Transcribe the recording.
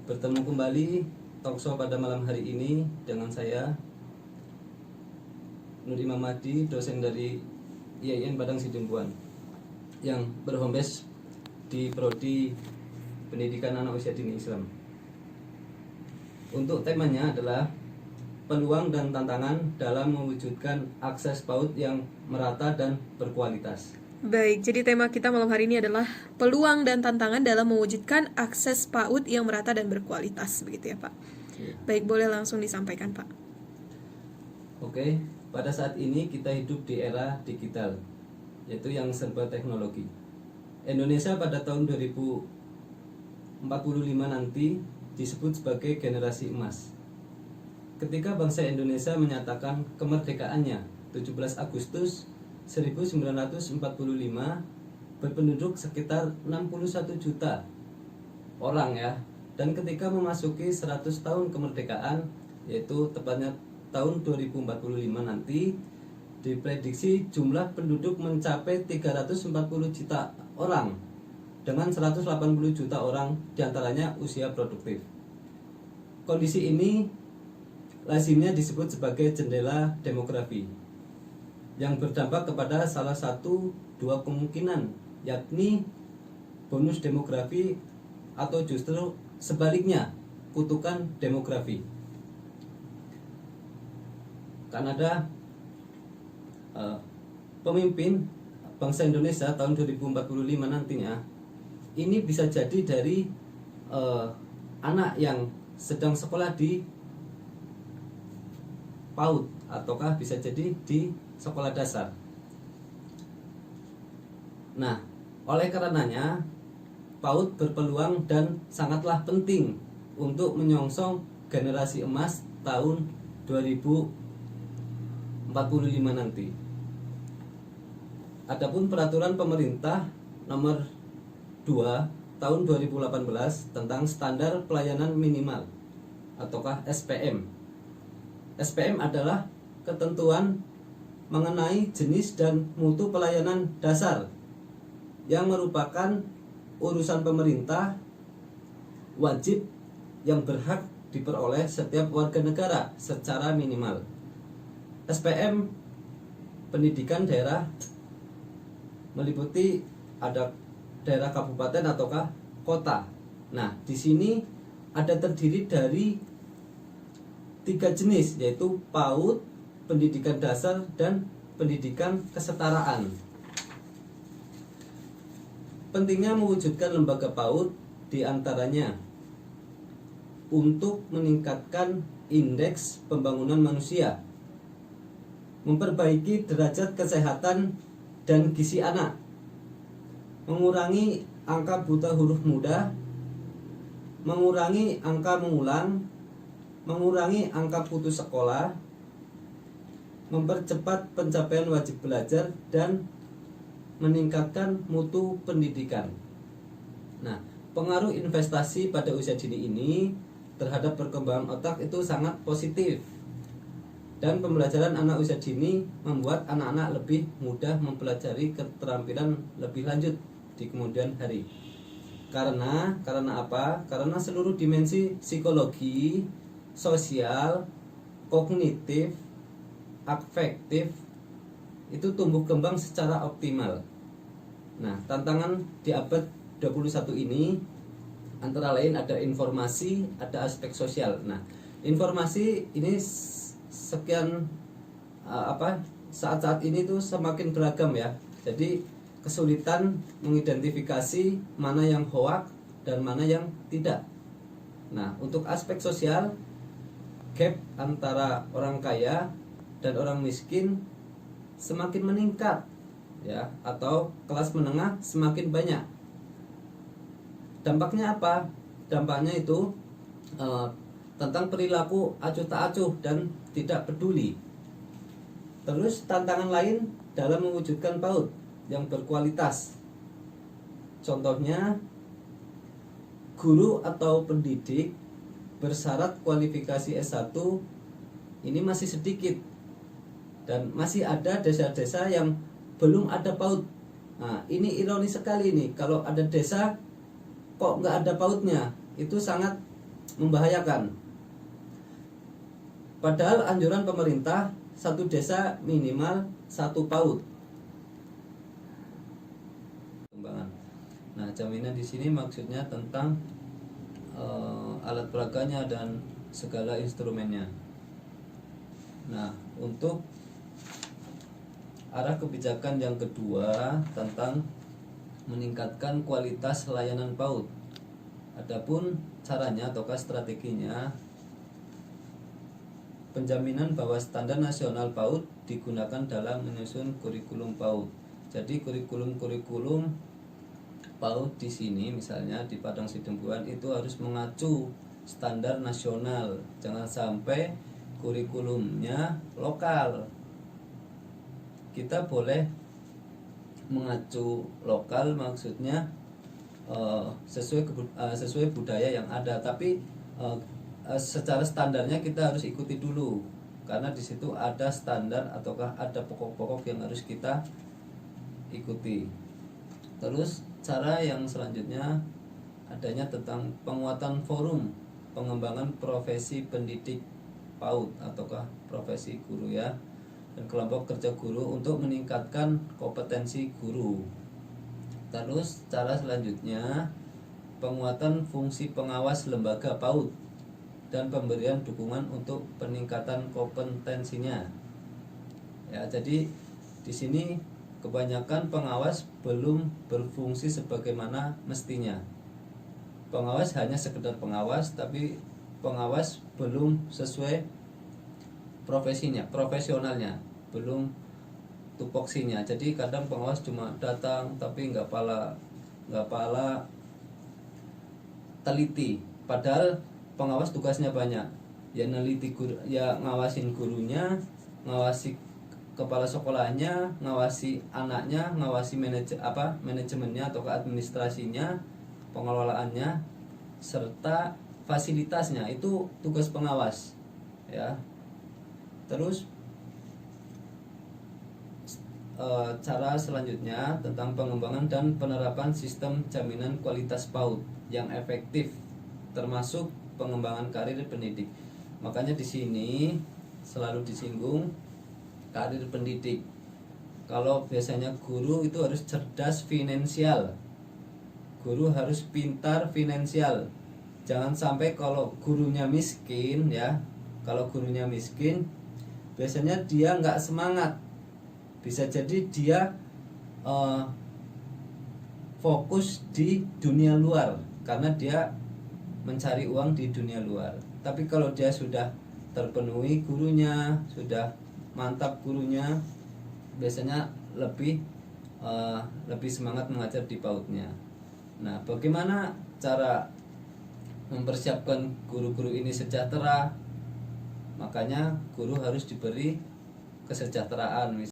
Bertemu kembali talkshow pada malam hari ini dengan saya Nur Imam Mahdi, dosen dari IAIN Padang Sidempuan yang berhome base di Prodi Pendidikan Anak Usia Dini Islam. Untuk temanya adalah peluang dan tantangan dalam mewujudkan akses PAUD yang merata dan berkualitas. Baik, jadi tema kita malam hari ini adalah peluang dan tantangan dalam mewujudkan akses PAUD yang merata dan berkualitas, begitu ya Pak? Ya. Baik, boleh langsung disampaikan Pak. Oke, pada saat ini kita hidup di era digital, yaitu yang serba teknologi. Indonesia pada tahun 2045 nanti disebut sebagai generasi emas. Ketika bangsa Indonesia menyatakan kemerdekaannya 17 Agustus 1945, berpenduduk sekitar 61 juta orang ya. Dan ketika memasuki 100 tahun kemerdekaan, yaitu tepatnya tahun 2045 nanti, diprediksi jumlah penduduk mencapai 340 juta orang dengan 180 juta orang diantaranya usia produktif. Kondisi ini lazimnya disebut sebagai jendela demografi yang berdampak kepada salah satu dua kemungkinan, yakni bonus demografi atau justru sebaliknya, kutukan demografi. Karena ada pemimpin bangsa Indonesia tahun 2045 nantinya, ini bisa jadi dari anak yang sedang sekolah di PAUD ataukah bisa jadi di sekolah dasar. Nah, oleh karenanya PAUD berpeluang dan sangatlah penting untuk menyongsong generasi emas tahun 2045 nanti. Adapun peraturan pemerintah nomor 2 tahun 2018 tentang standar pelayanan minimal ataukah SPM. SPM adalah ketentuan mengenai jenis dan mutu pelayanan dasar yang merupakan urusan pemerintah wajib yang berhak diperoleh setiap warga negara secara minimal. SPM pendidikan daerah meliputi ada daerah kabupaten ataukah kota. Nah, di sini ada terdiri dari 3 jenis, yaitu PAUD, pendidikan dasar, dan pendidikan kesetaraan. Pentingnya mewujudkan lembaga PAUD diantaranya untuk meningkatkan indeks pembangunan manusia, memperbaiki derajat kesehatan dan gizi anak, mengurangi angka buta huruf muda, mengurangi angka mengulang, mengurangi angka putus sekolah, mempercepat pencapaian wajib belajar, dan meningkatkan mutu pendidikan. Nah, pengaruh investasi pada usia dini ini terhadap perkembangan otak itu sangat positif. Dan pembelajaran anak usia dini membuat anak-anak lebih mudah mempelajari keterampilan lebih lanjut di kemudian hari. Karena apa? Karena seluruh dimensi psikologi, sosial, kognitif, afektif itu tumbuh kembang secara optimal. Nah, tantangan di abad 21 ini antara lain ada informasi, ada aspek sosial. Nah, informasi ini sekian saat-saat ini tuh semakin beragam ya. Jadi kesulitan mengidentifikasi mana yang hoak dan mana yang tidak. Nah, untuk aspek sosial, gap antara orang kaya dan orang miskin semakin meningkat ya, atau kelas menengah semakin banyak. Dampaknya apa? Dampaknya itu tentang perilaku acuh tak acuh dan tidak peduli. Terus tantangan lain dalam mewujudkan PAUD yang berkualitas. Contohnya, guru atau pendidik bersyarat kualifikasi S1 ini masih sedikit. Dan masih ada desa-desa yang belum ada PAUD. Nah, ini ironis sekali nih, kalau ada desa kok nggak ada PAUDnya, itu sangat membahayakan. Padahal anjuran pemerintah satu desa minimal 1 PAUD. Nah, jaminan di sini maksudnya tentang alat peraganya dan segala instrumennya. Nah, untuk arah kebijakan yang kedua tentang meningkatkan kualitas layanan PAUD. Adapun caranya ataukah strateginya, penjaminan bahwa standar nasional PAUD digunakan dalam menyusun kurikulum PAUD. Jadi kurikulum PAUD di sini misalnya di Padang Sidempuan itu harus mengacu standar nasional. Jangan sampai kurikulumnya lokal. Kita boleh mengacu lokal, maksudnya sesuai budaya yang ada, tapi secara standarnya kita harus ikuti dulu, karena di situ ada standar ataukah ada pokok-pokok yang harus kita ikuti. Terus cara yang selanjutnya adanya tentang penguatan forum pengembangan profesi pendidik PAUD ataukah profesi guru ya, dan kelompok kerja guru untuk meningkatkan kompetensi guru. Terus cara selanjutnya penguatan fungsi pengawas lembaga PAUD dan pemberian dukungan untuk peningkatan kompetensinya. Ya, jadi di sini kebanyakan pengawas belum berfungsi sebagaimana mestinya. Pengawas hanya sekedar pengawas, tapi pengawas belum sesuai profesionalnya, belum tupoksinya. Jadi kadang pengawas cuma datang tapi nggak pala teliti. Padahal pengawas tugasnya banyak, ya neliti guru, ya ngawasin gurunya, ngawasi kepala sekolahnya, ngawasi anaknya, ngawasi manajemennya atau administrasinya, pengelolaannya, serta fasilitasnya. Itu tugas pengawas ya. Terus cara selanjutnya tentang pengembangan dan penerapan sistem jaminan kualitas PAUD yang efektif, termasuk pengembangan karir pendidik. Makanya di sini selalu disinggung karir pendidik. Kalau biasanya guru itu harus cerdas finansial, guru harus pintar finansial. Jangan sampai kalau gurunya miskin ya, kalau gurunya miskin biasanya dia nggak semangat. Bisa jadi dia fokus di dunia luar karena dia mencari uang di dunia luar. Tapi kalau dia sudah terpenuhi gurunya, sudah mantap gurunya, biasanya lebih semangat mengajar di PAUD-nya. Nah, bagaimana cara mempersiapkan guru-guru ini sejahtera? Makanya guru harus diberi kesejahteraan.